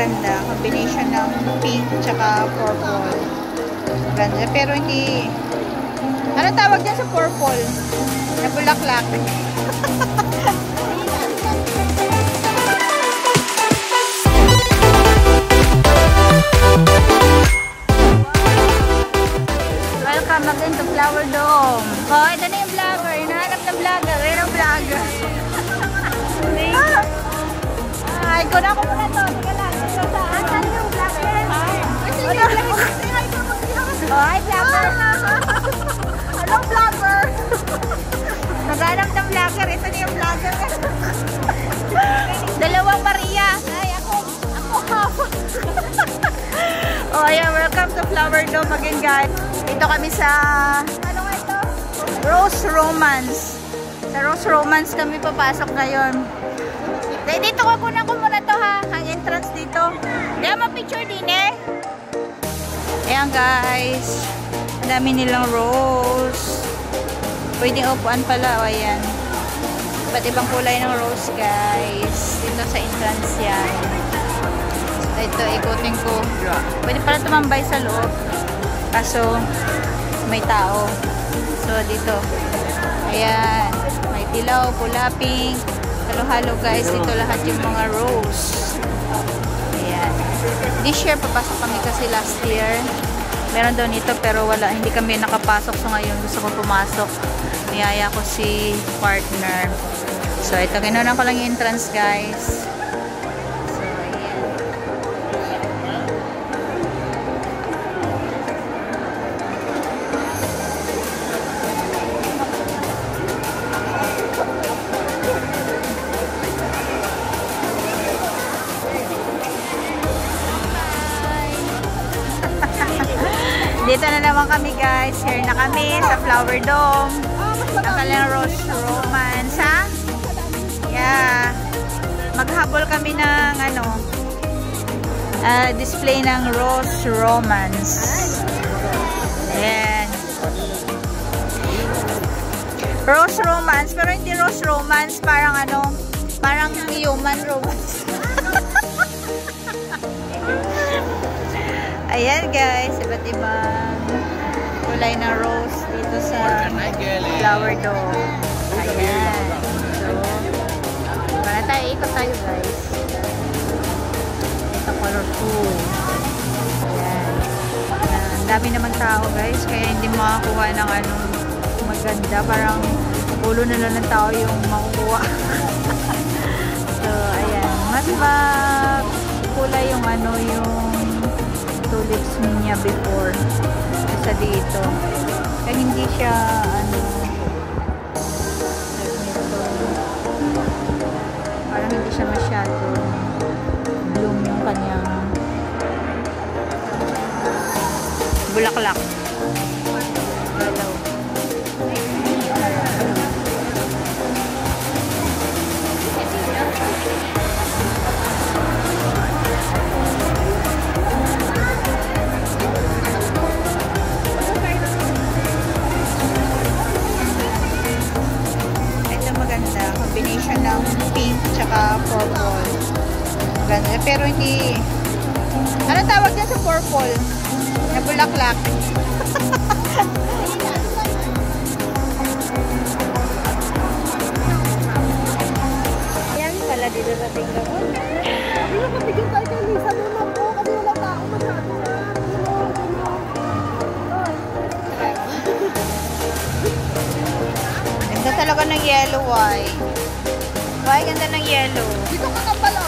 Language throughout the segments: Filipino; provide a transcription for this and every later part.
maganda. Combination ng pink tsaka purple. Maganda. Pero hindi... Ano tawag dyan sa purple? Na bulaklak. Welcome again to Flower Dome. Oh, ito na yung vlogger. Hinahanap ng vlogger. Rin ang vlogger. Ay, kuna ko muna to. Teka lang. Asan yung vlogger? Oh, hi vlogger. Anong vlogger? Naghanap ng vlogger. Ito na yung vlogger. Dalawang Maria. Ay, ako half. Oh, yeah. Welcome to Flower Dome again, guys. Dito kami sa... Ano nga ito? Rose Romance. Sa Rose Romance kami papasok ngayon. Dito ko kunan ko muna to ha. Ang entrance dito. Kaya ma-picture din eh. Ayan guys. Ang dami nilang rose. Pwedeng upuan pala. O ayan. Iba't ibang kulay ng rose guys. Dito sa entrance yan. Ito ikutin ko. Pwede pala tumambay sa loob. Kaso may tao. So dito. Ayan. May dilaw, pula, pink. Halo-halo guys, dito lahat yung mga rose. Ayan. This year, papasok kami kasi last year. Meron daw nito pero wala, hindi kami nakapasok. So ngayon, gusto ko pumasok. Niyaya ko si partner. So ito, kinunan ko lang yung entrance guys. So ayan. Dito na naman kami guys. Here na kami sa Flower Dome. Ang kanilang Rose Romance, ha? Yeah. Maghabol kami ng ano, display ng Rose Romance. Ayan. Rose Romance. Pero hindi Rose Romance. Parang ano, parang human romance. Ayan guys, iba't ibang kulay ng rose dito sa Flower Dome. Ayan. So, para tayo, ikot tayo guys. Ito colorful. Ayan. Ang dami naman tao guys, kaya hindi makakuha ng ano, maganda. Parang ulo na lang ng tao yung makukuha. So, ayan. Mas kulay yung ano, yung tulips niya before sa dito. Kaya hindi siya ano parang hindi siya masyado bloom yung kanyang bulaklak. Combination ng pink tsaka purple. Maganda. Pero hindi... Ano tawag dyan sa purple? Na bulaklak. Ayan pala dito sa tingnan ko. Hindi na patigil tayo kay Lisa naman po kasi wala tao masyado na. Ganda talaga ng yellow, why? Why? Ganda ng yellow. Dito ka na pala.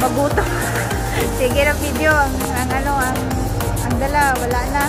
Magutom. Sige na video. Ang dala. Wala na.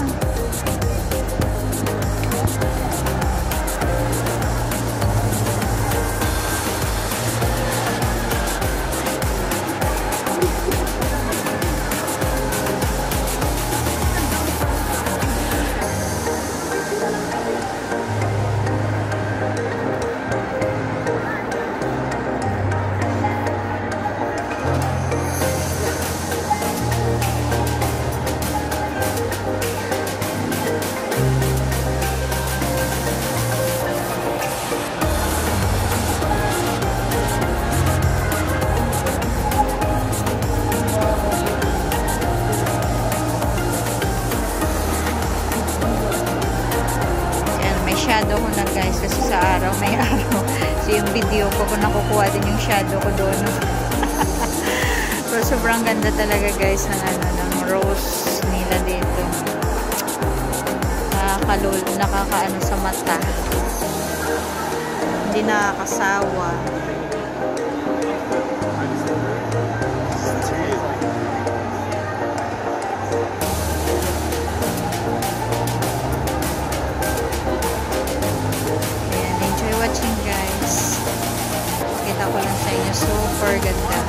shadow ko na guys kasi sa araw may araw. So yung video ko kung nakukuha din yung shadow ko doon. So sobrang ganda talaga guys ng ng rose nila dito. Nakakaano sa mata. Hindi nakakasawa. Watching guys. Kita ko lang sa inyo. Super ganda.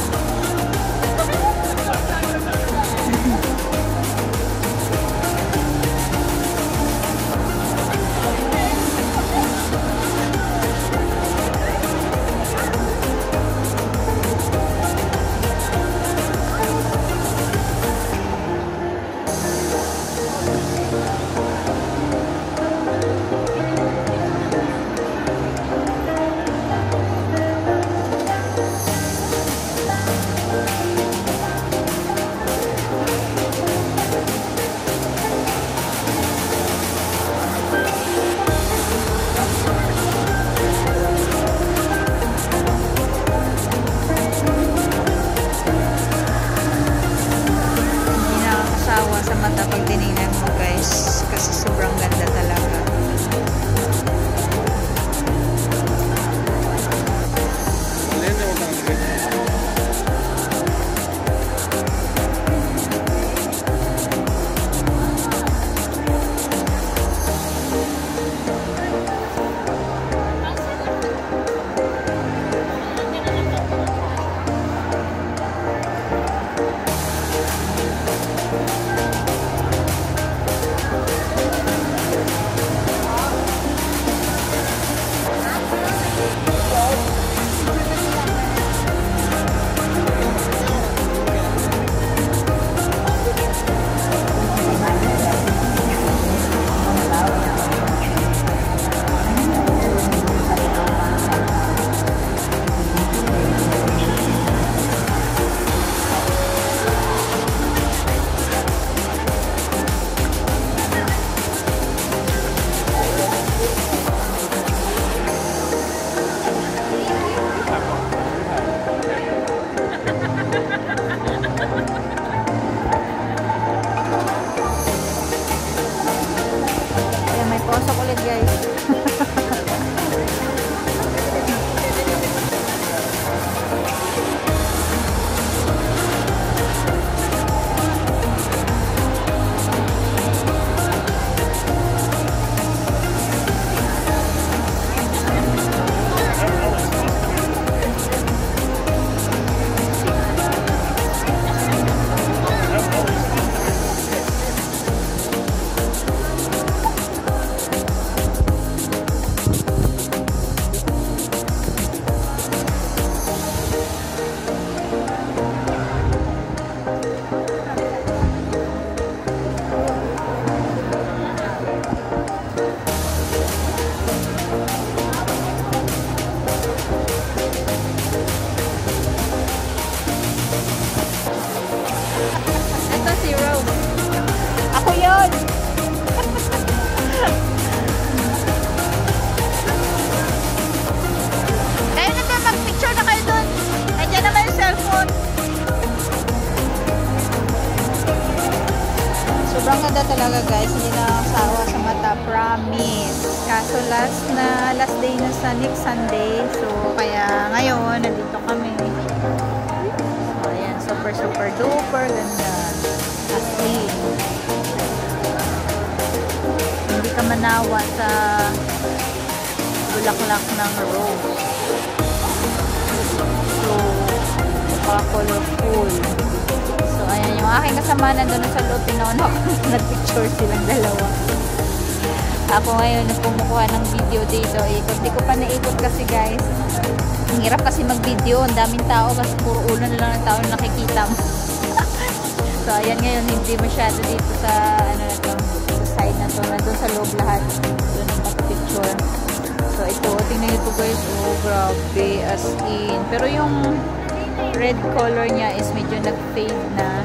Sa mata pag tinignan mo guys kasi sobrang ganda talaga. Pasok ulit guys. Sobrang ganda talaga guys, hindi na nakakasawa sa mata, promise. Kaso last day na sa next Sunday, so kaya ngayon nandito kami. So ayan, super duper ganda. As in, hindi ka manawa sa bulaklak ng rose. So colorful. So ayan, yung aking kasama nandun sa loob, tinauna ko nag-picture silang dalawa. Ako ngayon kumukuha ng video dito. Hindi ko pa naikot kasi guys. Ang hirap kasi mag-video. Ang daming tao kasi puro ulo na lang ng tao na nakikita mo. So ayan, ngayon hindi masyado dito sa ano na to, sa side na to. Nandun sa loob lahat. Doon ang pag-picture. So ito, tingnan nyo ito guys. Oh grabe, as in. Pero yung red color niya is medyo nag-fade na.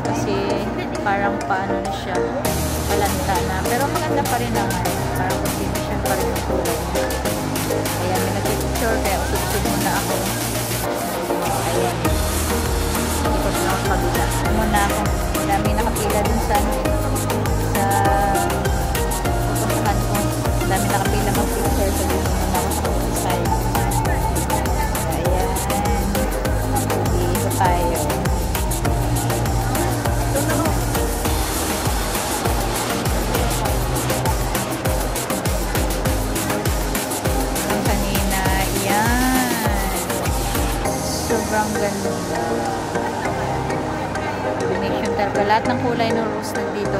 Kasi parang paano na siya, palanta na. Pero maganda pa rin naman. Parang hindi na siya pa rin yung kulay niya. Ayan, may nag-picture kaya usog-usog muna ako. Ayan. Hindi ko na kabila. Muna ako. Dami nakapila dun sa pupuntahan ko. Dami nakapila mag-picture. So, dito muna ako sa side. Ayan. Dito tayo. Sobrang ganda. Combination talaga. Lahat ng kulay ng rose nandito.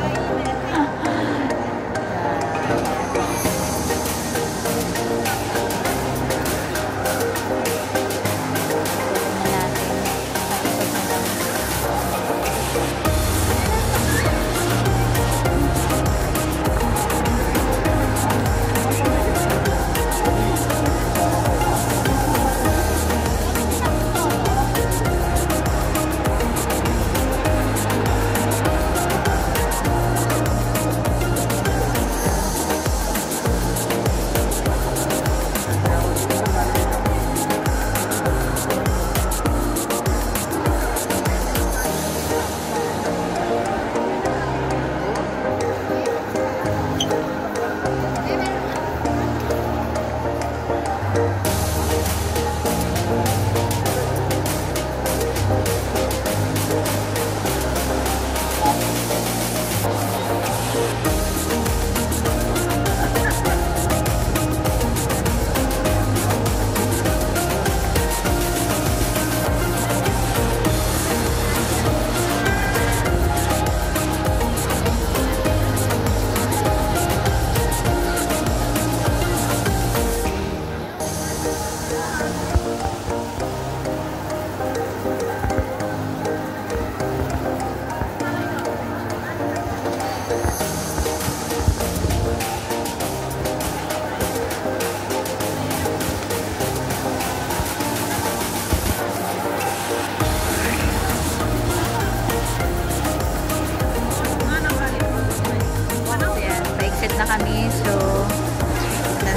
Na kami. So,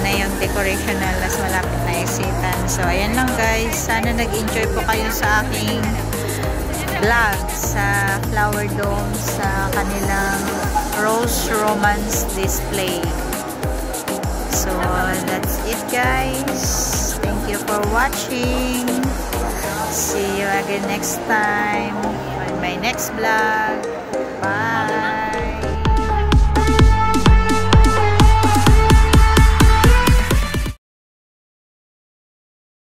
na yung decoration na last malapit na excitan. So, ayan lang guys. Sana nag-enjoy po kayo sa aking vlog sa Flower Dome sa kanilang Rose Romance display. So, that's it guys. Thank you for watching. See you again next time on my next vlog. Bye!